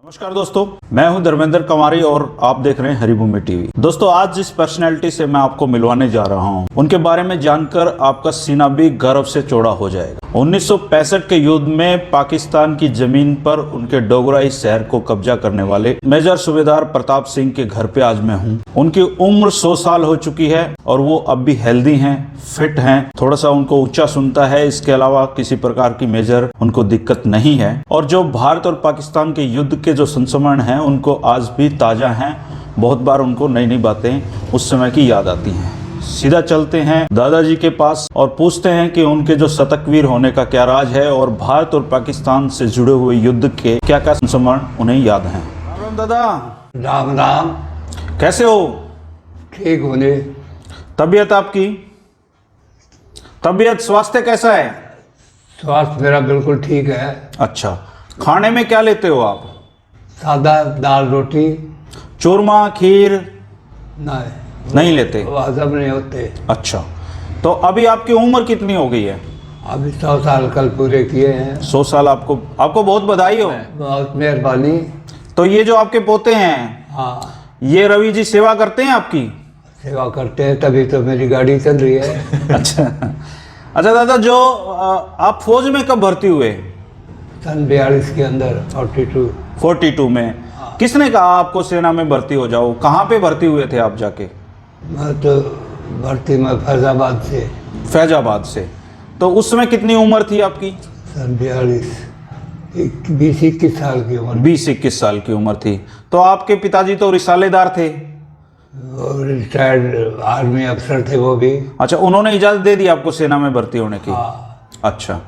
नमस्कार दोस्तों, मैं हूं धर्मेंद्र कंवारी और आप देख रहे हैं हरिभूमि टीवी। दोस्तों, आज जिस पर्सनैलिटी से मैं आपको मिलवाने जा रहा हूं, उनके बारे में जानकर आपका सीना भी गर्व से चौड़ा हो जाएगा। 1965 के युद्ध में पाकिस्तान की जमीन पर उनके डोगराई शहर को कब्जा करने वाले मेजर सूबेदार प्रताप सिंह के घर पे आज मैं हूं। उनकी उम्र 100 साल हो चुकी है और वो अब भी हेल्दी हैं, फिट हैं, थोड़ा सा उनको ऊंचा सुनता है, इसके अलावा किसी प्रकार की मेजर उनको दिक्कत नहीं है। और जो भारत और पाकिस्तान के युद्ध के जो संस्मरण हैं उनको आज भी ताजा हैं। बहुत बार उनको नई नई बातें उस समय की याद आती हैं। सीधा चलते हैं दादाजी के पास और पूछते हैं कि उनके जो शतकवीर होने का क्या राज है और भारत और पाकिस्तान से जुड़े हुए युद्ध के क्या क्या संस्मरण उन्हें याद हैं। राम दादा। राम राम। कैसे हो? ठीक होने। तबीयत आपकी, तबीयत स्वास्थ्य कैसा है? स्वास्थ्य मेरा बिल्कुल ठीक है। अच्छा, खाने में क्या लेते हो आप? सादा दाल रोटी। चूरमा खीर नहीं लेते? हजम नहीं होते। अच्छा, तो अभी आपकी उम्र कितनी हो गई है? अभी 100 साल कल पूरे किए हैं। 100 साल। आपको बहुत बधाई हो। बहुत मेहरबानी। तो ये जो आपके पोते हैं, हाँ, ये रवि जी सेवा करते हैं आपकी? सेवा करते हैं, तभी तो मेरी गाड़ी चल रही है। अच्छा अच्छा दादा, जो आप फौज में कब भर्ती हुए? सन 42 के अंदर 42 में। किसने कहा आपको सेना में भर्ती हो जाओ? कहाँ पे भर्ती हुए थे आप जाके? मैं तो भर्ती में फैजाबाद से। फैजाबाद से। तो उस समय कितनी उम्र थी आपकी? सन 42, 20-21 साल की उम्र। 20-21 साल की उम्र थी। तो आपके पिताजी तो रिसालेदार थे? और रिटायर्ड आर्मी अफसर थे वो भी। अच्छा, उन्होंने इजाज़त दे दी आपको सेना में भर्ती होने की? हाँ। अच्छा,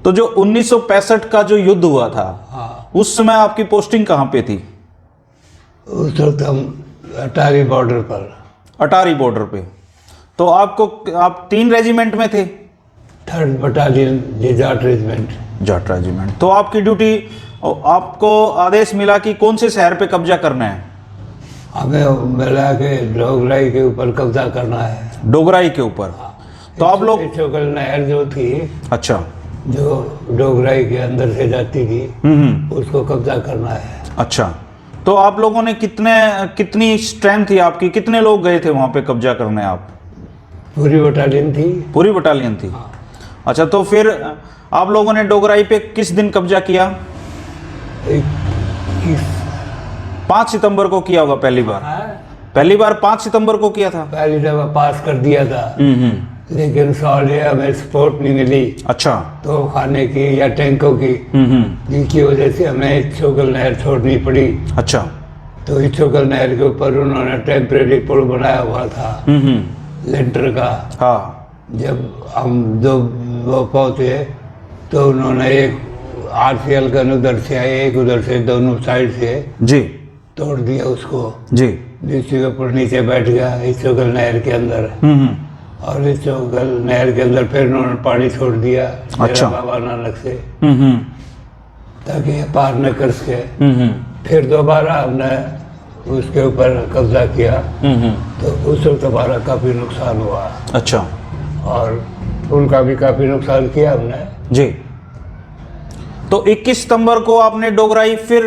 तो जो 1965 का जो युद्ध हुआ था, हाँ, उस समय आपकी पोस्टिंग कहाँ पे थी? उस वक्त हम अटारी बॉर्डर पर। अटारी बॉर्डर पे। तो आप 3 रेजिमेंट में थे? 3rd battalion Jat regiment. Jat regiment. तो आपकी ड्यूटी, आपको आदेश मिला कि कौन से शहर पे कब्जा करना है? हमें मिला के डोगराई के ऊपर कब्जा करना है। डोगराई के ऊपर। तो आप लोग, चोकल नहर जो थी, अच्छा, जो डोगराई के अंदर से जाती थी, उसको कब्जा करना है। अच्छा, तो आप लोगों ने कितनी स्ट्रेंथ थी आपकी? कितने लोग गए थे वहां पे कब्जा करने आप? पूरी बटालियन थी। पूरी बटालियन थी। हाँ। अच्छा, तो फिर आप लोगों ने डोगराई पे किस दिन कब्जा किया? 5 सितंबर को किया होगा पहली बार। पहली बार 5 सितंबर को किया था? पहली दफा पास कर दिया था। लेकिन सॉलिड हमें सपोर्ट नहीं मिली। अच्छा। तो खाने की या टैंकों की, जिनकी वजह से हमें चोकल नहर छोड़नी पड़ी। अच्छा। तो इस चोकल नहर के ऊपर उन्होंने टेम्परेरी पुल बनाया हुआ था, लेंटर का। हाँ। जब हम वो पहुंचे तो उन्होंने एक RCL गन उधर से आए, एक उधर से, दोनों साइड से जी तोड़ दिया उसको जी। जिसके ऊपर नीचे बैठ गया इस चोकल नहर के अंदर। और इस चोकल नहर के अंदर फिर उन्होंने पानी छोड़ दिया। अच्छा। बाबा नानक से, ताकि ये पार न कर सके। फिर दोबारा हमने उसके ऊपर कब्जा किया। तो उस वक्त हमारा काफी नुकसान हुआ। अच्छा। और उनका भी काफी नुकसान किया हमने। जी। तो 21 सितंबर को आपने डोगराई फिर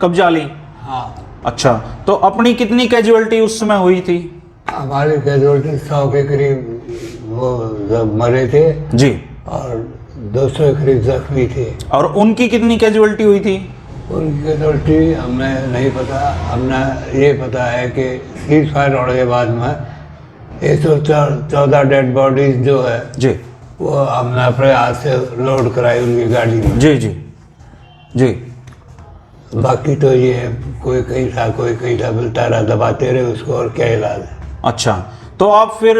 कब्जा ली? हाँ। अच्छा, तो अपनी कितनी कैजुअलिटी उस समय हुई थी? हमारे कैजुअलिटी 100 के करीब वो मरे थे जी। और 200 के करीब जख्मी थे। और उनकी कितनी कैजुअलिटी हुई थी? उनकी कैजुअलिटी हमें नहीं पता। हमने ये पता है कि सीज फायर होने के बाद में 114 डेड बॉडीज जो है जी, वो हमने अपने हाथ से लोड कराई उनकी गाड़ी में। जी जी जी। बाकी तो ये कोई कहीं था, कोई कहीं था, मिलता रहा, दबाते रहे उसको, और क्या इलाज है। अच्छा, तो आप फिर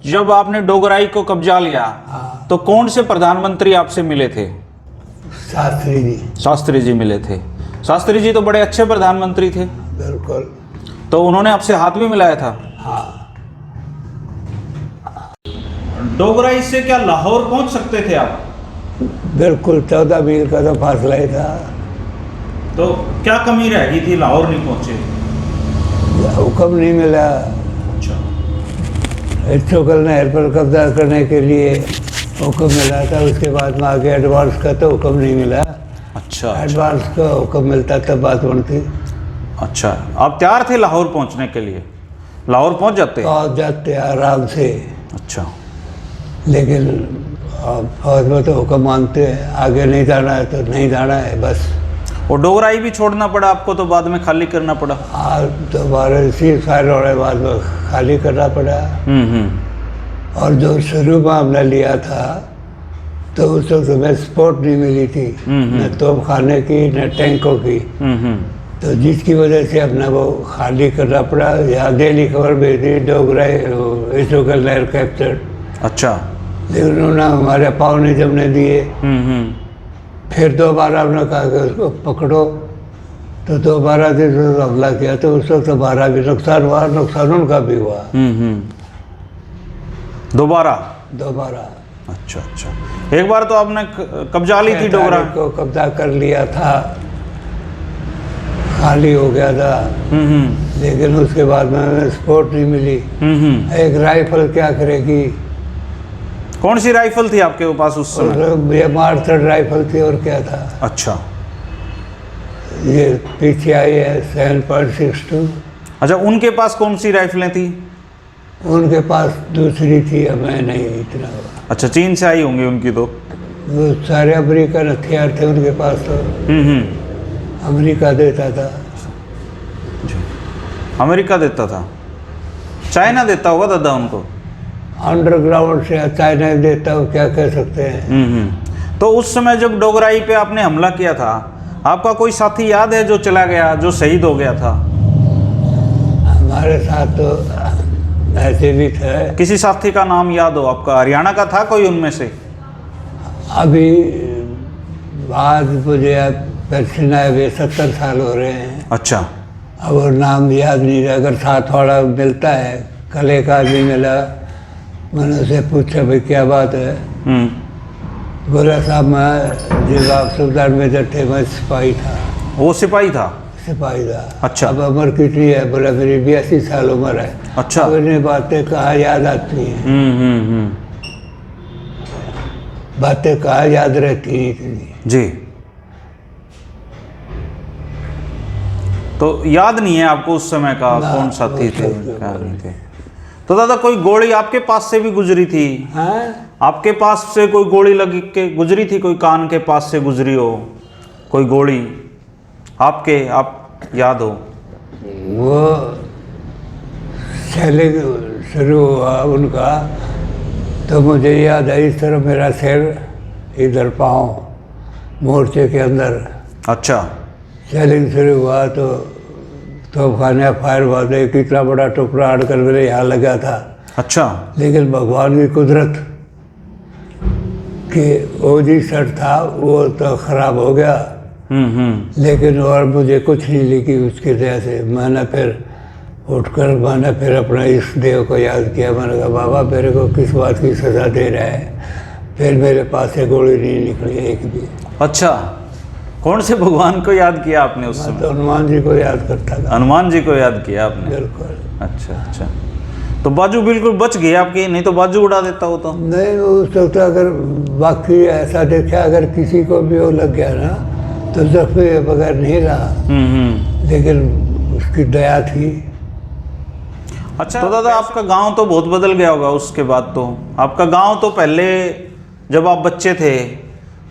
जब आपने डोगराई को कब्जा लिया, तो कौन से प्रधानमंत्री आपसे मिले थे? शास्त्री जी। शास्त्री जी मिले थे। शास्त्री जी तो बड़े अच्छे प्रधानमंत्री थे। बिल्कुल। तो उन्होंने आपसे हाथ भी मिलाया था? हाँ। डोगराई से क्या लाहौर पहुंच सकते थे आप? बिल्कुल, 14 मील का तो फासला ही था। तो क्या कमी रह गई थी, लाहौर नहीं पहुंचे? हुक्म नहीं मिला। अच्छा। इस चोकल नहर पर कब्जा करने के लिए हुक्म मिला था, उसके बाद में आगे एडवांस का तो हुक्म नहीं मिला। अच्छा एडवांस का हुक्म मिलता तब बात बनती। अच्छा, आप तैयार थे लाहौर पहुंचने के लिए? लाहौर पहुंच जाते? पहुँच जाते आराम से, अच्छा। लेकिन फौज में तो हुक्म मानते हैं, आगे नहीं जाना है तो नहीं जाना है बस। और डोगराई भी छोड़ना पड़ा आपको तो बाद में खाली करना पड़ा? आज दोबारा इसी फायर होने बाद में खाली करना पड़ा। और जो शुरू में हमने लिया था तो उस वक्त हमें सपोर्ट नहीं मिली थी, न तोप खाने की न टैंकों की, तो जिसकी वजह से अपना वो खाली करना पड़ा। यहाँ डेली खबर भेजी डोगराई इसोकल लहर कैप्चर। अच्छा। लेकिन उन्होंने हमारे पाँव नहीं जमने दिए। फिर दोबारा हमने कहा कि उसको पकड़ो, तो दोबारा जिस वक्त हमला किया तो उस वक्त हमारा भी नुकसान हुआ, नुकसान उनका भी हुआ। दोबारा? अच्छा। एक बार तो आपने कब्जा ली थी डोगरा को, कब्जा कर लिया था, खाली हो गया था। लेकिन उसके बाद में हमें सपोर्ट नहीं मिली। एक राइफल क्या करेगी? कौन सी राइफल थी आपके पास उस समय? ये मार्टर राइफल थी और क्या था। अच्छा। ये पीछे आई है 7.62। अच्छा, उनके पास कौन सी राइफलें थी? उनके पास दूसरी थी, हमें नहीं इतना। अच्छा, चीन से आई होंगी उनकी तो। वो सारे अमेरिकन हथियार थे उनके पास तो। अमेरिका देता था। अमेरिका देता था? चाइना देता होगा दादा उनको? अंडरग्राउंड से चाइना देता हो, क्या कह सकते हैं। तो उस समय जब डोगराई पे आपने हमला किया था, आपका कोई साथी याद है जो चला गया, जो शहीद हो गया था? हमारे साथ तो ऐसे भी थे। किसी साथी का नाम याद हो आपका? हरियाणा का था कोई उनमें से? अभी आज मुझे पेंशन आए हुए 70 साल हो रहे हैं। अच्छा। अब वो नाम याद नहीं रहा। अगर साथ वाला मिलता है, कल एक आदमी मिला, मैंने उसे पूछा भाई क्या बात है? बोला साहब मैं जब आप सुल्तान मेजर थे मैं सिपाही था। वो सिपाही था? सिपाही था। अच्छा। अब उम्र कितनी है? बोला मेरी 82 साल उम्र है। अच्छा। अब इन्हें बातें कहाँ याद आती हैं? बातें कहाँ याद रहती हैं इतनी? जी। तो याद नहीं है आपको उस समय का कौन साथी थे, क्या नहीं थे? तो दादा कोई गोली आपके पास से भी गुजरी थी? आपके पास से कोई गोली लगी के गुजरी थी? कोई कान के पास से गुजरी हो कोई गोली आपके, आप याद हो? वो शैली शुरू हुआ उनका तो मुझे याद है, इस तरह मेरा सिर, इधर पाँव मोर्चे के अंदर। अच्छा। शैलिंग शुरू हुआ तो तोपखाने फायर हुआ तो एक इतना बड़ा टुकड़ा अड़कर मेरे यहाँ लगा था। अच्छा। लेकिन भगवान की कुदरत कि ओजी शर्ट था वो तो खराब हो गया। लेकिन और मुझे कुछ नहीं लिखी उसकी वजह से। मैंने फिर उठकर मैंने फिर अपना इस देव को याद किया। मैंने कहा बाबा मेरे को किस बात की सज़ा दे रहा है? फिर मेरे पास से गोली नहीं निकली एक भी। अच्छा, कौन से भगवान को याद किया आपने उस समय? तो हनुमान जी को याद करता था। हनुमान जी को याद किया आपने? बिल्कुल। अच्छा। तो बाजू बिल्कुल बच गए आपके, नहीं तो बाजू उड़ा देता हो तो? नहीं, उस वक्त अगर बाकी ऐसा देखा, अगर किसी को भी वो लग गया ना तो जख्मी बगैर नहीं रहा। लेकिन उसकी दया थी। अच्छा। तो दादा आपका गांव तो बहुत बदल गया होगा उसके बाद तो? आपका गांव तो पहले जब आप बच्चे थे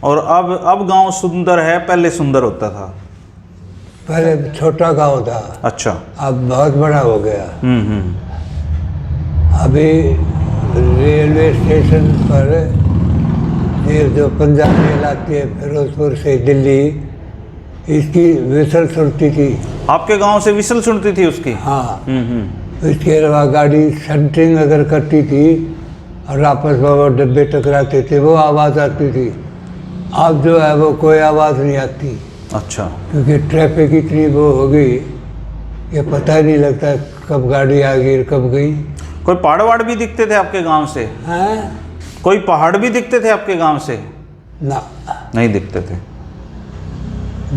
और अब गांव सुंदर है, पहले सुंदर होता था? पहले छोटा गांव था। अच्छा। अब बहुत बड़ा हो गया। अभी रेलवे स्टेशन पर ये जो पंजाब रेल आती है फिरोजपुर से दिल्ली, इसकी विसल सुनती थी। आपके गांव से विसल सुनती थी उसकी? हाँ। इसके अलावा गाड़ी सेंटरिंग अगर करती थी और आपस में वो डब्बे टकराते थे वो आवाज़ आती थी। अब जो है वो कोई आवाज़ नहीं आती। अच्छा। क्योंकि ट्रैफिक इतनी वो हो गई कि पता ही नहीं लगता कब गाड़ी आ गई कब गई। कोई पहाड़ वाड़ भी दिखते थे आपके गांव से? हैं? कोई पहाड़ भी दिखते थे आपके गांव से? ना, नहीं दिखते थे।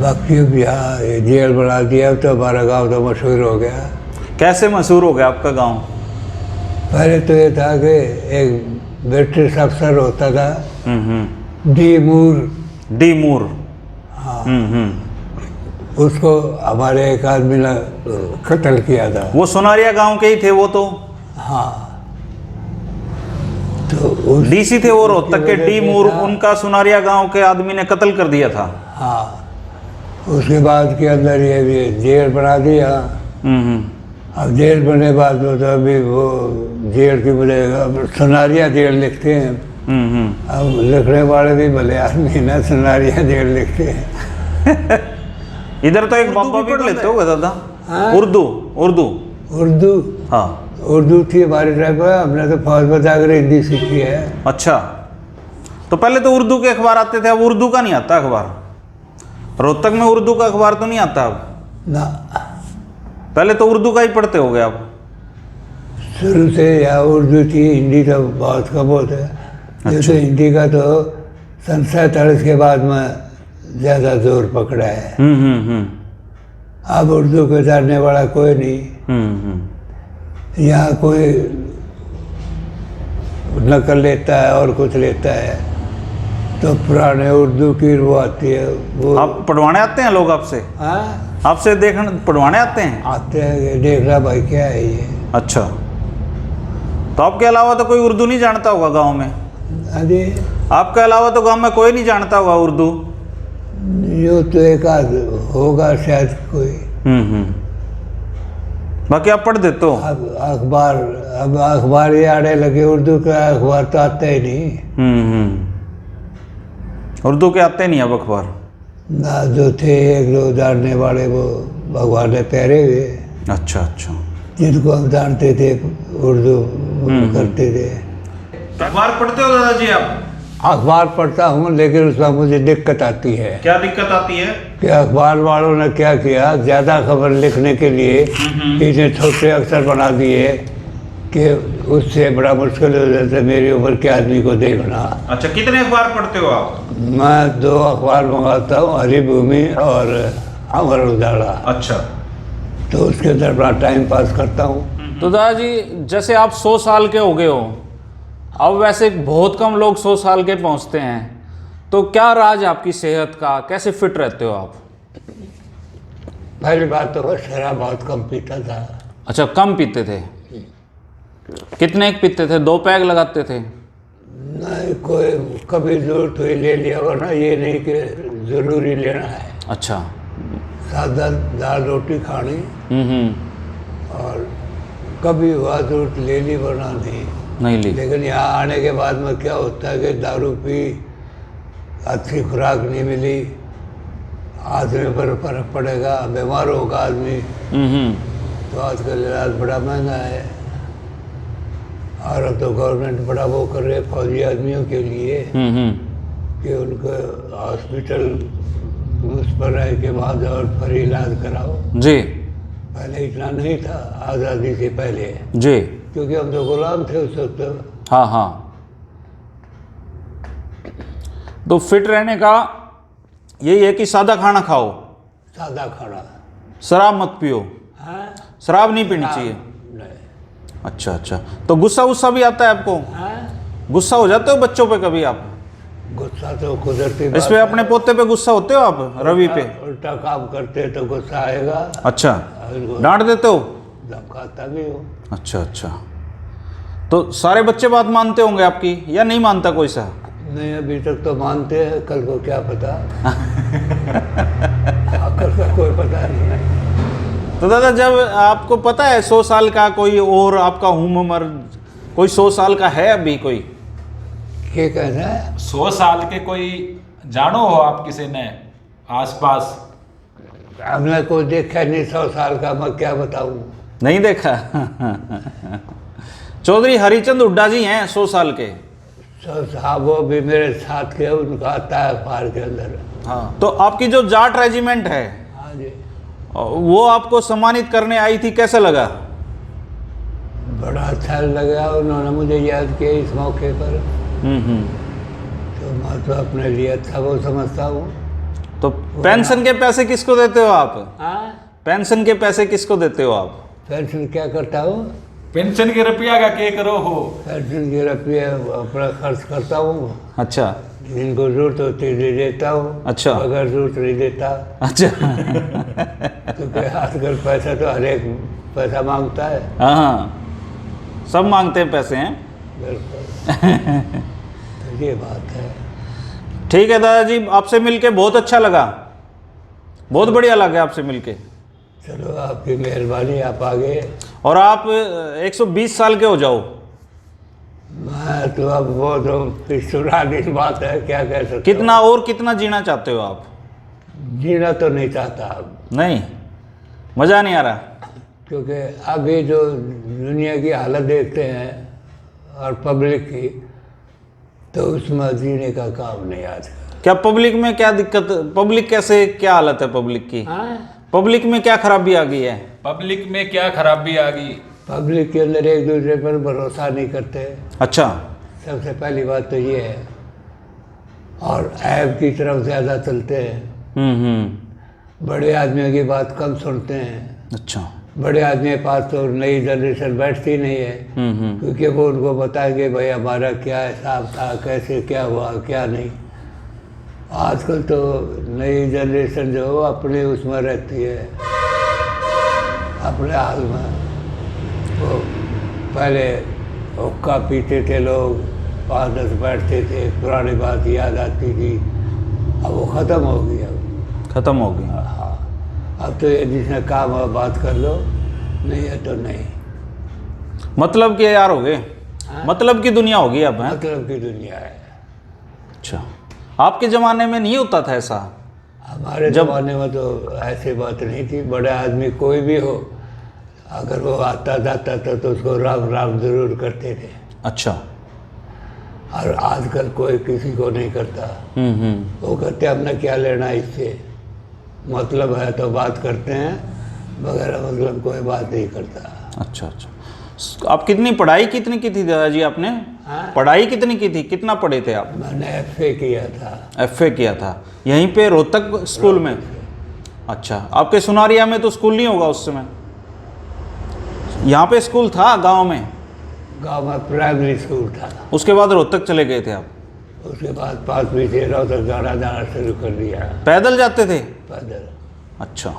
बाकी अब यहाँ ये जेल बना दिया तो हमारा गांव तो मशहूर हो गया। कैसे मशहूर हो गया आपका गांव? पहले तो ये था कि एक ब्रिटिश अफसर होता था, डी मूर। डी मूर? हाँ। उसको हमारे एक आदमी ने कत्ल किया था। वो सोनारिया गांव के ही थे वो तो? हाँ, तो उस डीसी थे वो रोहतक के, डी मूर, उनका सोनारिया गांव के आदमी ने कत्ल कर दिया था। हाँ, उसके बाद के अंदर ये भी जेल बना दिया। अब जेल बनने बाद में तो अभी वो जेल की बोलेगा, सोनारिया जेल लिखते हैं। अब लिखने वाले भी भले आदमी ना, सोनारिया जेल लिखते हैं। इधर तो एक बाबा भी लेते हो दादा? हाँ? उर्दू उर्दू उर्दू, हाँ, उर्दू थी हमारी टाइप में, हमने तो फौज में जाकर हिंदी सीखी है। अच्छा, तो पहले तो उर्दू के अखबार आते थे, अब उर्दू का नहीं आता अखबार? रोहतक में उर्दू का अखबार तो नहीं आता अब? ना, पहले तो उर्दू का ही पढ़ते हो गए आप? शुरू से या उर्दू थी, हिंदी तो बहुत कम होता है। जैसे हिंदी का तो सन 47 के बाद में ज़्यादा जोर पकड़ा है। अब उर्दू को जानने वाला कोई नहीं। यहाँ कोई नकल लेता है और कुछ लेता है, तो पुराने उर्दू की वो आती है। वो आप पढ़वाने आते हैं लोग आपसे? हाँ, आपसे देखने पढ़वाने आते हैं? आते हैं, देखना भाई क्या है ये। अच्छा, तो आपके अलावा तो कोई उर्दू नहीं जानता होगा गांव में? अरे आपके अलावा तो गांव में कोई नहीं जानता होगा उर्दू? यो तो एक आध होगा शायद कोई। बाकी आप पढ़ देते हो? अब अखबार, अब अखबार ही आने लगे, उर्दू का अखबार तो आता ही नहीं। उर्दू के आते नहीं अब अखबार? ना, जो थे एक दो जानने वाले वो भगवान ने पैरे हुए, अच्छा अच्छा, जिनको हम जानते थे, उर्दू करते थे। अखबार पढ़ते हो दादाजी आप? अखबार पढ़ता हूँ, लेकिन उसमें मुझे दिक्कत आती है। क्या दिक्कत आती है? कि अखबार वालों ने क्या किया, ज़्यादा खबर लिखने के लिए इतने छोटे अक्षर बना दिए कि उससे बड़ा मुश्किल हो जाता है मेरी उम्र के आदमी को देखना। अच्छा, कितने अखबार पढ़ते हो आप? मैं 2 अखबार मंगाता हूँ, हरिभूमि और अमर उजाला। अच्छा, तो उसके अंदर बड़ा टाइम पास करता हूँ। तो दादाजी, जैसे आप 100 साल के हो गए हो, अब वैसे बहुत कम लोग 100 साल के पहुंचते हैं, तो क्या राज आपकी सेहत का, कैसे फिट रहते हो आप? पहली बात तो शराब बहुत कम पीता था। अच्छा, कम पीते थे? कितने पीते थे? 2 पैग लगाते थे? नहीं, कोई कभी जरूरत हुई ले लिया, वरना ये नहीं कि ज़रूरी लेना है। अच्छा, सादा दाल रोटी खानी, और कभी हुआ जरूरत ले ली, वरना नहीं ली। लेकिन यहाँ आने के बाद में क्या होता है कि दारू पी, अच्छी खुराक नहीं मिली, आदमी पर फर्क पड़ेगा, बीमार होगा आदमी। तो आजकल इलाज बड़ा महंगा है, और अब तो गवर्नमेंट बड़ा वो कर रहे फौजी आदमियों के लिए कि उनको हॉस्पिटल उस पर रह के बाद और फिर इलाज कराओ जी। पहले इतना नहीं था, आज़ादी से पहले जी, क्योंकि हम तो गुलाम थे उस वक्त। हाँ हाँ। तो फिट रहने का यही है कि सादा खाना खाओ, सादा खाना, शराब मत पियो। हाँ, शराब नहीं पीनी चाहिए? नहीं। अच्छा अच्छा, तो गुस्सा गुस्सा भी आता है आपको? हाँ, गुस्सा हो जाते हो बच्चों पे कभी आप? गुस्सा तो कुदरती इस पे अपने पोते पे गुस्सा होते हो आप? रवि पे उल्टा काम करते तो गुस्सा आएगा। अच्छा, और डांट देते हो? धमकाता भी हो। अच्छा अच्छा, तो सारे बच्चे बात मानते होंगे आपकी, या नहीं मानता कोई सा? नहीं, अभी तक तो मानते हैं, कल को क्या पता। कल का कोई पता नहीं। तो दादा, जब आपको पता है 100 साल का कोई और आपका उम्र, कोई 100 साल का है अभी कोई? क्या कहना है? 100 साल के कोई जानो हो आप किसी ने आसपास? हमने कोई देखा नहीं 100 साल का, मैं क्या बताऊं। नहीं देखा? चौधरी हरिचंद हुड्डा जी हैं 100 साल के। साहब वो भी मेरे साथ के, उनका आता है अखबार के अंदर। हाँ, तो आपकी जो जाट रेजिमेंट है, हाँ जी, वो आपको सम्मानित करने आई थी, कैसा लगा? बड़ा अच्छा लगा, उन्होंने मुझे याद किया इस मौके पर। तो मैं तो अपने लिए अच्छा वो समझता हूँ। तो पेंशन के पैसे किसको देते हो आप? हाँ, पेंशन के पैसे किसको देते हो आप? पेंशन क्या करता हूँ? पेंशन के रुपया का के करो हो? पेंशन के रुपये अपना खर्च करता हूँ। अच्छा, जिनको जरूरत होती है दे देता हूँ। अच्छा। अगर जरूरत नहीं देता, अच्छा। क्योंकि आजकल पैसा तो हर एक पैसा मांगता है। हाँ, सब मांगते हैं पैसे हैं। बिल्कुल। तो ये बात है। ठीक है दादाजी, आपसे मिलके बहुत अच्छा लगा, बहुत बढ़िया लगा आपसे मिलके। चलो आपकी मेहरबानी, आप आगे। और आप 120 साल के हो जाओ। मैं तो अब वो तो पुरानी बात है, क्या कह सकते। कितना और कितना जीना चाहते हो आप? जीना तो नहीं चाहता अब, नहीं, मज़ा नहीं आ रहा। क्योंकि अभी जो दुनिया की हालत देखते हैं और पब्लिक की, तो उसमें जीने का काम नहीं आजकल। क्या पब्लिक में क्या दिक्कत, पब्लिक कैसे, क्या हालत है पब्लिक की? पब्लिक में क्या खराबी आ गई है? पब्लिक में क्या खराबी आ गई? पब्लिक के अंदर एक दूसरे पर भरोसा नहीं करते। अच्छा। सबसे पहली बात तो ये है। और ऐप की तरफ ज़्यादा चलते हैं। बड़े आदमियों की बात कम सुनते हैं। अच्छा। बड़े आदमी के पास तो नई जनरेशन बैठती नहीं है, क्योंकि वो उनको बताएंगे भाई हमारा क्या हिसाब था, कैसे क्या हुआ क्या नहीं। आजकल तो नई जनरेशन जो है अपने उसमें रहती है, अपने हाल में। वो पहले हुक्का पीते थे लोग, 5-10 बैठते थे, पुरानी बात याद आती थी। अब वो ख़त्म हो गई। अब ख़त्म हो गई। हाँ, अब तो ये जिसने काम है बात कर लो, नहीं है तो नहीं। मतलब कि यार हो गए, मतलब की दुनिया हो गई अब है। मतलब की दुनिया है। अच्छा, आपके ज़माने में नहीं होता था ऐसा? हमारे ज़माने में तो ऐसी बात नहीं थी। बड़ा आदमी कोई भी हो, अगर वो आता जाता था तो उसको राम राम जरूर करते थे। अच्छा। और आजकल कोई किसी को नहीं करता। वो कहते हमने क्या लेना इससे, मतलब है तो बात करते हैं, बगैर मतलब कोई बात नहीं करता। अच्छा अच्छा। आप कितनी पढ़ाई कितनी की थी दादाजी आपने? पढ़ाई कितनी की थी, कितना पढ़े थे आप? मैंने FA किया था। FA किया था यहीं पे रोहतक स्कूल में? अच्छा, आपके सुनारिया में तो स्कूल नहीं होगा उस समय? यहाँ पे स्कूल था गांव में? गांव में प्राइमरी स्कूल था। उसके बाद रोहतक चले गए थे आप? उसके बाद 5वीं से रोहतक जाना शुरू कर दिया। पैदल जाते थे? पैदल। अच्छा।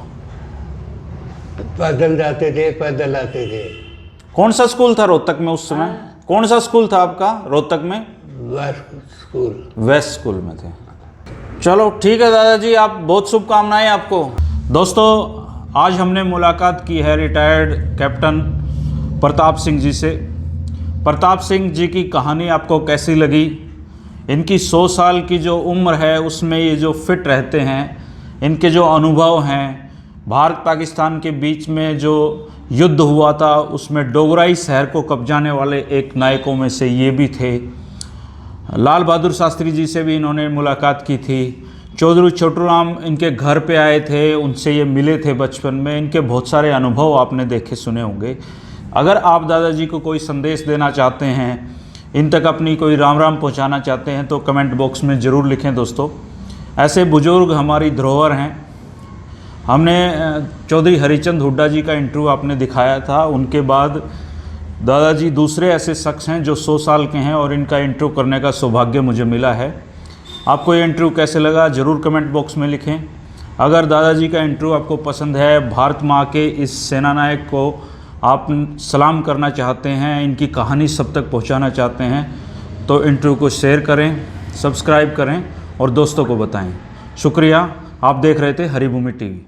पैदल जाते थे, पैदल आते थे। कौन सा स्कूल था रोहतक में उस समय? कौन सा स्कूल था आपका रोहतक में? Waste school. वेस्ट स्कूल में थे। चलो ठीक है दादाजी, आप बहुत शुभकामनाएं आपको। दोस्तों, आज हमने मुलाकात की है रिटायर्ड कैप्टन प्रताप सिंह जी से। प्रताप सिंह जी की कहानी आपको कैसी लगी? इनकी 100 साल की जो उम्र है उसमें ये जो फिट रहते हैं, इनके जो अनुभव हैं, भारत पाकिस्तान के बीच में जो युद्ध हुआ था उसमें डोगराई शहर को कब्जाने वाले एक नायकों में से ये भी थे। लाल बहादुर शास्त्री जी से भी इन्होंने मुलाकात की थी। चौधरी छोटूराम इनके घर पे आए थे, उनसे ये मिले थे बचपन में। इनके बहुत सारे अनुभव आपने देखे सुने होंगे। अगर आप दादाजी को कोई संदेश देना चाहते हैं, इन तक अपनी कोई राम राम पहुंचाना चाहते हैं, तो कमेंट बॉक्स में ज़रूर लिखें। दोस्तों, ऐसे बुजुर्ग हमारी धरोहर हैं। हमने चौधरी हरिचंद हुड्डा जी का इंटरव्यू आपने दिखाया था, उनके बाद दादाजी दूसरे ऐसे शख्स हैं जो 100 साल के हैं और इनका इंटरव्यू करने का सौभाग्य मुझे मिला है। आपको ये इंटरव्यू कैसे लगा ज़रूर कमेंट बॉक्स में लिखें। अगर दादाजी का इंटरव्यू आपको पसंद है, भारत माँ के इस सेना नायक को आप सलाम करना चाहते हैं, इनकी कहानी सब तक पहुँचाना चाहते हैं, तो इंटरव्यू को शेयर करें, सब्सक्राइब करें और दोस्तों को बताएं। शुक्रिया। आप देख रहे थे हरिभूमि टीवी।